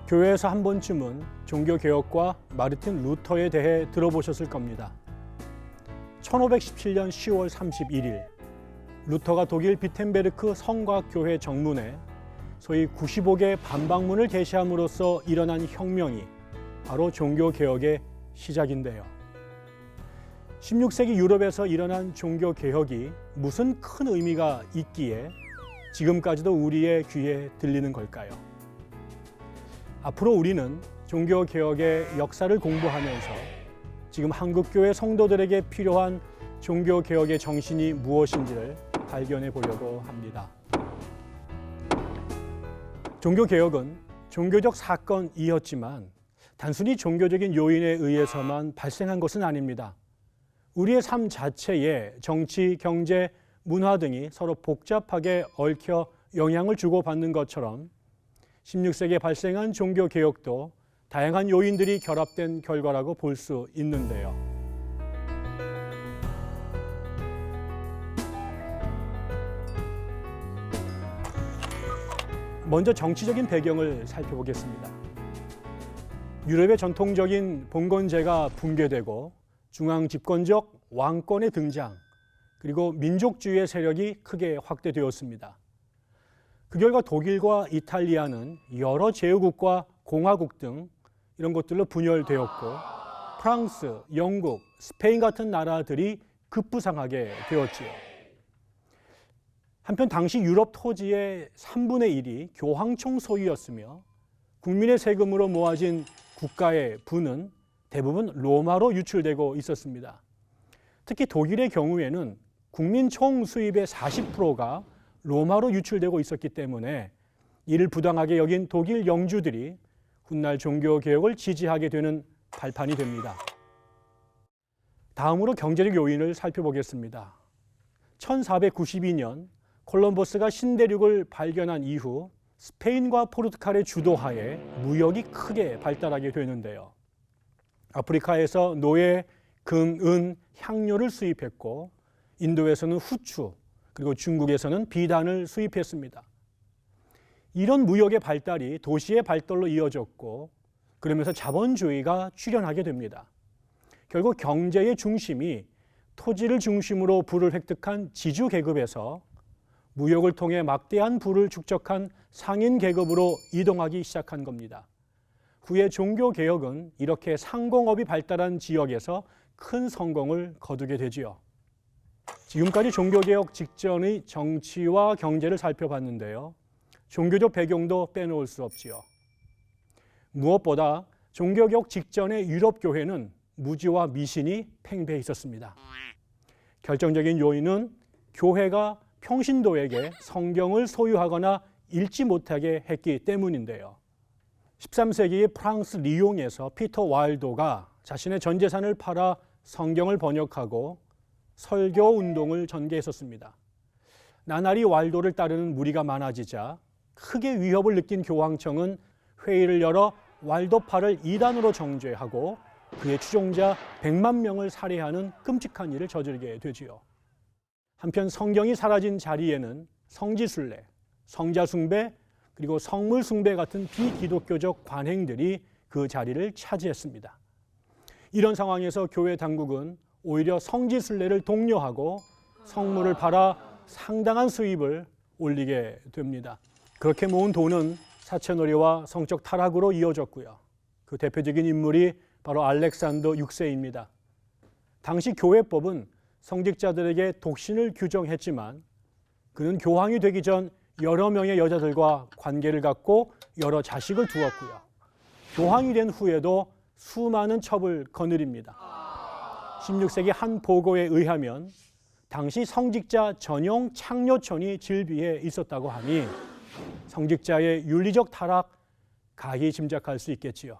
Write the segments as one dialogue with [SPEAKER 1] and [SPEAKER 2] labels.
[SPEAKER 1] 교회에서 한 번쯤은 종교개혁과 마르틴 루터에 대해 들어보셨을 겁니다. 1517년 10월 31일 루터가 독일 비텐베르크 성곽교회 정문에 소위 95개 반박문을 게시함으로써 일어난 혁명이 바로 종교개혁의 시작인데요. 16세기 유럽에서 일어난 종교개혁이 무슨 큰 의미가 있기에 지금까지도 우리의 귀에 들리는 걸까요? 앞으로 우리는 종교개혁의 역사를 공부하면서 지금 한국교회 성도들에게 필요한 종교개혁의 정신이 무엇인지를 발견해 보려고 합니다. 종교개혁은 종교적 사건이었지만 단순히 종교적인 요인에 의해서만 발생한 것은 아닙니다. 우리의 삶 자체에 정치, 경제, 문화 등이 서로 복잡하게 얽혀 영향을 주고받는 것처럼 16세기에 발생한 종교개혁도 다양한 요인들이 결합된 결과라고 볼 수 있는데요. 먼저 정치적인 배경을 살펴보겠습니다. 유럽의 전통적인 봉건제가 붕괴되고 중앙 집권적 왕권의 등장, 그리고 민족주의의 세력이 크게 확대되었습니다. 그 결과 독일과 이탈리아는 여러 제후국과 공화국 등 이런 것들로 분열되었고 프랑스, 영국, 스페인 같은 나라들이 급부상하게 되었지요. 한편 당시 유럽 토지의 3분의 1이 교황청 소유였으며 국민의 세금으로 모아진 국가의 부는 대부분 로마로 유출되고 있었습니다. 특히 독일의 경우에는 국민 총 수입의 40%가 로마로 유출되고 있었기 때문에 이를 부당하게 여긴 독일 영주들이 훗날 종교개혁을 지지하게 되는 발판이 됩니다. 다음으로 경제적 요인을 살펴보겠습니다. 1492년 콜럼버스가 신대륙을 발견한 이후 스페인과 포르투갈의 주도하에 무역이 크게 발달하게 되는데요. 아프리카에서 노예, 금, 은, 향료를 수입했고 인도에서는 후추, 그리고 중국에서는 비단을 수입했습니다. 이런 무역의 발달이 도시의 발달로 이어졌고 그러면서 자본주의가 출현하게 됩니다. 결국 경제의 중심이 토지를 중심으로 부를 획득한 지주 계급에서 무역을 통해 막대한 부를 축적한 상인 계급으로 이동하기 시작한 겁니다. 후에 종교개혁은 이렇게 상공업이 발달한 지역에서 큰 성공을 거두게 되지요. 지금까지 종교개혁 직전의 정치와 경제를 살펴봤는데요. 종교적 배경도 빼놓을 수 없지요. 무엇보다 종교개혁 직전의 유럽 교회는 무지와 미신이 팽배해 있었습니다. 결정적인 요인은 교회가 평신도에게 성경을 소유하거나 읽지 못하게 했기 때문인데요. 13세기의 프랑스 리옹에서 피터 와일도가 자신의 전 재산을 팔아 성경을 번역하고 설교 운동을 전개했었습니다. 나날이 와일도를 따르는 무리가 많아지자 크게 위협을 느낀 교황청은 회의를 열어 와일도파를 이단으로 정죄하고 그의 추종자 100만 명을 살해하는 끔찍한 일을 저지르게 되지요. 한편 성경이 사라진 자리에는 성지순례, 성자숭배, 그리고 성물숭배 같은 비기독교적 관행들이 그 자리를 차지했습니다. 이런 상황에서 교회 당국은 오히려 성지순례를 독려하고 성물을 팔아 상당한 수입을 올리게 됩니다. 그렇게 모은 돈은 사채놀이와 성적 타락으로 이어졌고요. 그 대표적인 인물이 바로 알렉산더 6세입니다. 당시 교회법은 성직자들에게 독신을 규정했지만 그는 교황이 되기 전 여러 명의 여자들과 관계를 갖고 여러 자식을 두었고요. 교황이 된 후에도 수많은 첩을 거느립니다. 16세기 한 보고에 의하면 당시 성직자 전용 창녀촌이 질비해 있었다고 하니 성직자의 윤리적 타락 가히 짐작할 수 있겠지요.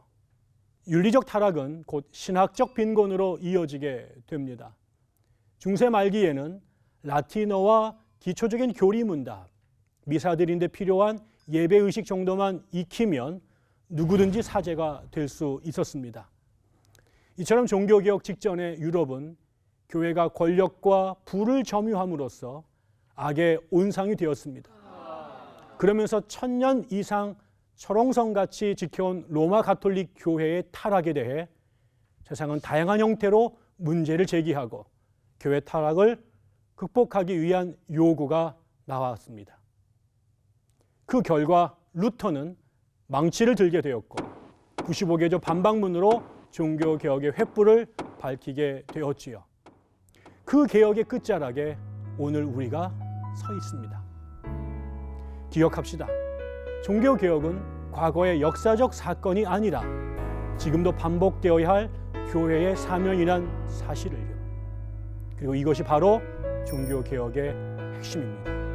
[SPEAKER 1] 윤리적 타락은 곧 신학적 빈곤으로 이어지게 됩니다. 중세 말기에는 라틴어와 기초적인 교리문답, 미사드린데 필요한 예배의식 정도만 익히면 누구든지 사제가 될 수 있었습니다. 이처럼 종교개혁 직전의 유럽은 교회가 권력과 부를 점유함으로써 악의 온상이 되었습니다. 그러면서 1000년 이상 철옹성같이 지켜온 로마 가톨릭 교회의 타락에 대해 세상은 다양한 형태로 문제를 제기하고 교회 타락을 극복하기 위한 요구가 나왔습니다. 그 결과 루터는 망치를 들게 되었고 95개조 반박문으로 종교개혁의 횃불을 밝히게 되었지요. 그 개혁의 끝자락에 오늘 우리가 서 있습니다. 기억합시다. 종교개혁은 과거의 역사적 사건이 아니라 지금도 반복되어야 할 교회의 사명이란 사실을요. 그리고 이것이 바로 종교개혁의 핵심입니다.